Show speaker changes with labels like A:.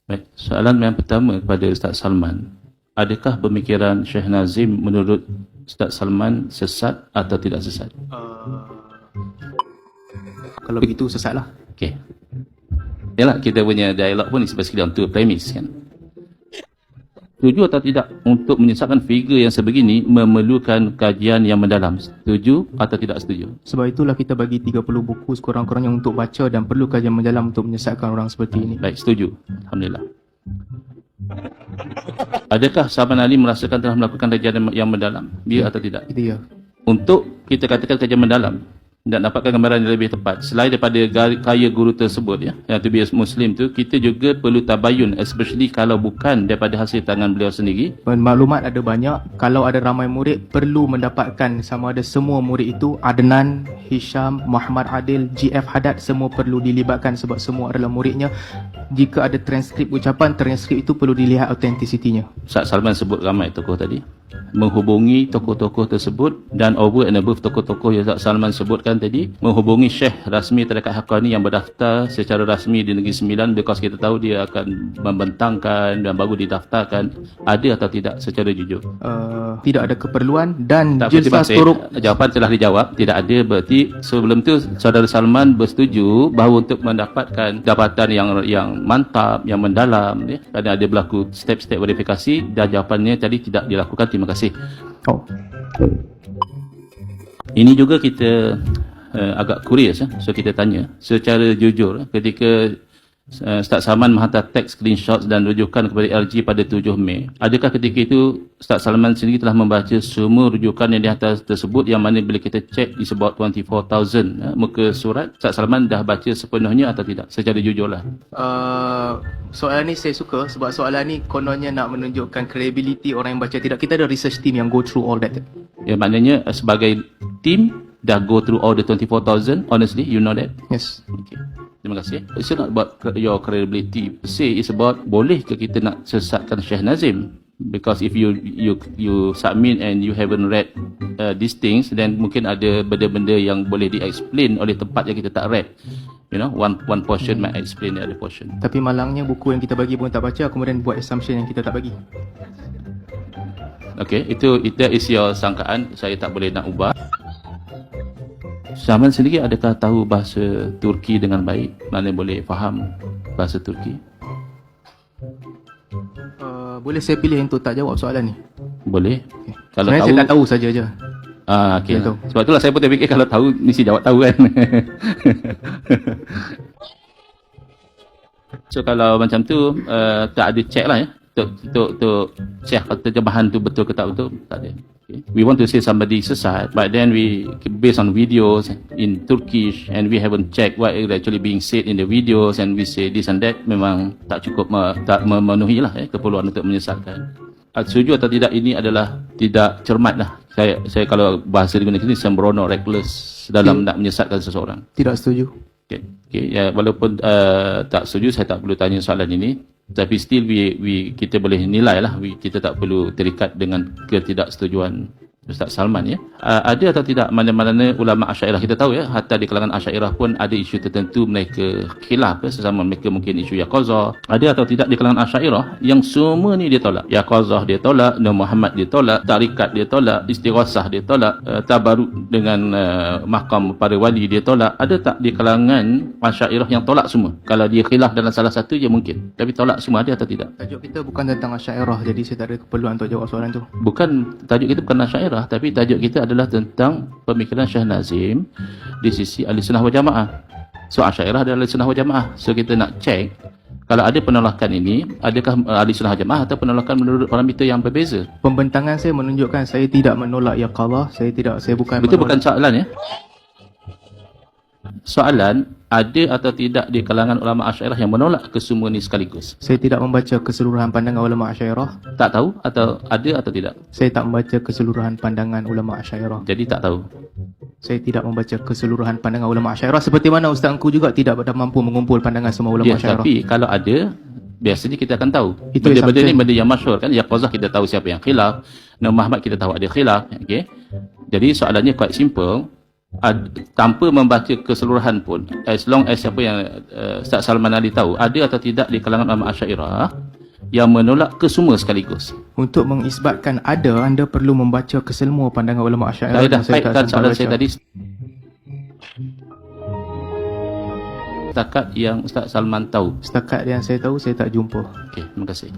A: Baik, soalan yang pertama kepada Ustaz Salman. Adakah pemikiran Syekh Nazim menurut Ustaz Salman sesat atau tidak sesat?
B: Kalau begitu sesatlah.
A: Okey. Yalah, kita punya dialog pun basically untuk premis kan. Setuju atau tidak untuk menyesatkan figure yang sebegini memerlukan kajian yang mendalam? Setuju atau tidak setuju?
B: Sebab itulah kita bagi 30 buku sekurang-kurangnya untuk baca dan perlu kajian mendalam untuk menyesatkan orang seperti ini.
A: Baik, setuju. Alhamdulillah. Adakah sahabat Ali merasakan telah melakukan kajian yang mendalam? Ya atau tidak?
B: Itu ya.
A: Untuk kita katakan kajian mendalam dan dapatkan gambaran yang lebih tepat, selain daripada kaya guru tersebut ya, yang to be Muslim tu, kita juga perlu tabayun, especially kalau bukan daripada hasil tangan beliau sendiri.
B: Maklumat ada banyak. Kalau ada ramai murid, perlu mendapatkan sama ada semua murid itu, Adnan, Hisham, Muhammad Adil, GF Haddad, semua perlu dilibatkan sebab semua adalah muridnya. Jika ada transkrip ucapan, transkrip itu perlu dilihat autentisitinya.
A: Ustaz Salman sebut ramai tokoh tadi, menghubungi tokoh-tokoh tersebut, dan over and above tokoh-tokoh yang Ustaz Salman sebutkan tadi, menghubungi Syekh rasmi Tarekat Haqqani yang berdaftar secara rasmi di Negeri Sembilan, because kita tahu dia akan membentangkan dan baru didaftarkan. Ada atau tidak secara jujur?
B: Tidak ada keperluan dan
A: Tak
B: Jilsas
A: berterima
B: Turuk.
A: kasih. Jawapan telah dijawab, tidak ada. Berarti sebelum tu Saudara Salman bersetuju bahawa untuk mendapatkan dapatan yang mantap, yang mendalam ya, kerana ada berlaku step-step verifikasi, dan jawapannya tadi tidak dilakukan. Terima kasih.
B: Oh.
A: Ini juga kita agak curious ya. So kita tanya secara jujur, ketika Ustaz Salman menghantar teks, screenshots dan rujukan kepada LG pada 7 Mei, adakah ketika itu Ustaz Salman sendiri telah membaca semua rujukan yang dihantar tersebut, yang mana bila kita cek di about 24,000 muka surat, Ustaz Salman dah baca sepenuhnya atau tidak? Secara jujurlah.
B: Soalan ni saya suka sebab soalan ni kononnya nak menunjukkan credibility orang yang baca. Tidak, kita ada research team yang go through all that.
A: Ya, maknanya sebagai team dah go through all the 24,000. Honestly, you know that?
B: Yes.
A: Okay. Terima kasih. It's not about your credibility per se. It's about boleh ke kita nak sesatkan Syekh Nazim? Because if you submit and you haven't read these things, then mungkin ada benda-benda yang boleh di-explain oleh tempat yang kita tak read. You know, one portion might explain the other portion.
B: Tapi malangnya buku yang kita bagi pun tak baca, kemudian buat assumption yang kita tak bagi.
A: Okay, itu is your sangkaan. Saya tak boleh nak ubah. Salman sendiri adakah tahu bahasa Turki dengan baik? Mana boleh faham bahasa Turki?
B: Boleh saya pilih untuk tak jawab soalan ni?
A: Boleh.
B: Okay.
A: Kalau
B: Sebenarnya
A: tahu,
B: saya tak tahu saja je.
A: Okay.
B: Tahu.
A: Sebab itulah saya pun terfikir kalau tahu mesti jawab tahu kan. So kalau macam tu tak ada check lah ya, untuk check terjemahan tu betul ke tak betul, tak ada. Okay. We want to say somebody sesat, but then we based on videos in Turkish and we haven't checked what is actually being said in the videos, and we say this and that, memang tak cukup tak memenuhi lah keperluan untuk menyesatkan. Setuju atau tidak, ini adalah tidak cermat lah. Saya kalau bahasa digunakan ini sembrono, reckless dalam nak menyesatkan seseorang.
B: Tidak setuju.
A: Okay. Ya, walaupun tak setuju, saya tak perlu tanya soalan ini, tapi still kita boleh nilai lah. Kita tak perlu terikat dengan ketidaksetujuan Ustaz Salman ya. Ada atau tidak mana-mana ulama Asy'ariyah? Kita tahu ya, hatta di kalangan Asy'ariyah pun ada isu tertentu mereka khilaf sesama mereka, mungkin isu Yaqazah. Ada atau tidak di kalangan Asy'ariyah yang semua ni dia tolak? Yaqazah dia tolak, Nur Muhammad dia tolak, tarikat dia tolak, istighasah dia tolak, tabaruk dengan mahkam para wali dia tolak. Ada tak di kalangan Asy'ariyah yang tolak semua? Kalau dia khilaf dalam salah satu je mungkin, tapi tolak semua, ada atau tidak?
B: Tajuk kita bukan tentang Asy'ariyah, jadi saya tak ada keperluan untuk jawab soalan tu.
A: Tajuk kita bukan Asy'ariyah, tapi tajuk kita adalah tentang pemikiran Syekh Nazim di sisi Ahlussunnah wal Jamaah. So Asy'ariyah adalah Ahlussunnah wal Jamaah. So kita nak check kalau ada penolakan ini, adakah Ahlussunnah wal Jamaah atau penolakan menurut parameter yang berbeza.
B: Pembentangan saya menunjukkan saya tidak menolak Yaqazah. Saya bukan
A: Itu
B: menolak.
A: bukan soalan ya. Soalan, ada atau tidak di kalangan ulama Asy'ariyah yang menolak kesemua ni sekaligus?
B: Saya tidak membaca keseluruhan pandangan ulama Asy'ariyah.
A: Tak tahu atau ada atau tidak?
B: Saya tak membaca keseluruhan pandangan ulama Asy'ariyah.
A: Jadi tak tahu.
B: Saya tidak membaca keseluruhan pandangan ulama Asy'ariyah, seperti mana Ustaz Engku juga tidak mampu mengumpul pandangan semua ulama
A: Ya,
B: Asy'ariyah.
A: tapi kalau ada, biasanya kita akan tahu.
B: Itu
A: Benda-benda ni
B: assumption.
A: benda yang masyhur kan. Yaqazah kita tahu siapa yang khilaf, Nur Muhammad kita tahu ada khilaf. Okay. Jadi soalannya quite simple. tanpa membaca keseluruhan pun, as long as apa yang Ustaz Salman Ali tahu, ada atau tidak di kalangan ulama Asy'ariyah yang menolak kesemua sekaligus?
B: Untuk mengisbatkan ada, anda perlu membaca kesemua pandangan ulama Asy'ariyah.
A: Saya dah
B: yang tak
A: kaitkan
B: sempat
A: soalan
B: baca.
A: saya tadi. Setakat yang Ustaz Salman tahu.
B: Setakat yang saya tahu, saya tak jumpa.
A: Okey, terima kasih.